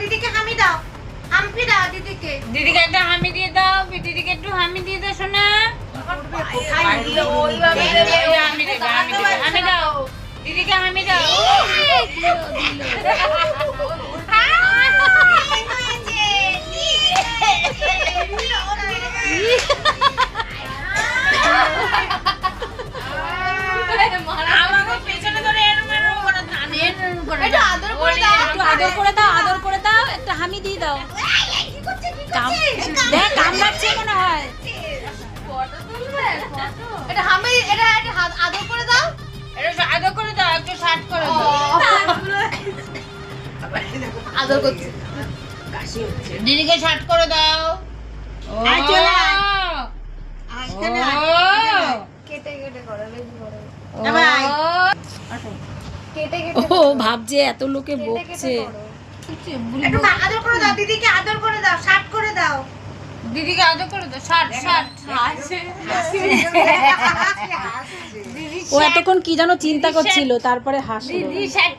দিদিকে হামি দাও, হাম্পি দাও দিদিকে। দিদিকে একটা হামি দিয়ে দাও, দিদিকে একটু হামি দিয়ে দাও সোনা। হামি দাও, দিদিকে হামি দাও। আদর করে দাও, আদর করে দাও, একটা হামি দিয়ে দাও। দেখ কামড়াচ্ছে মনে হয়। এটা হামি, এটা আদর করে দাও, এটা আদর করে দাও, একটু শার্ট করে দাও। আদর করছে। দিদিকে শার্ট করে দাও। কেটে কেটে করো, বেশি করো। ও ভাবছে এত লোকে বকছে। একটু আদর করে দাও, দিদিকে আদর করে দাও, শার্ট করে দাও। দিদিকে আদর করে দাও, শার্ট শার্ট। ও এতক্ষণ কি যেন চিন্তা করছিল, তারপরে হাসলো। দিদি শার্ট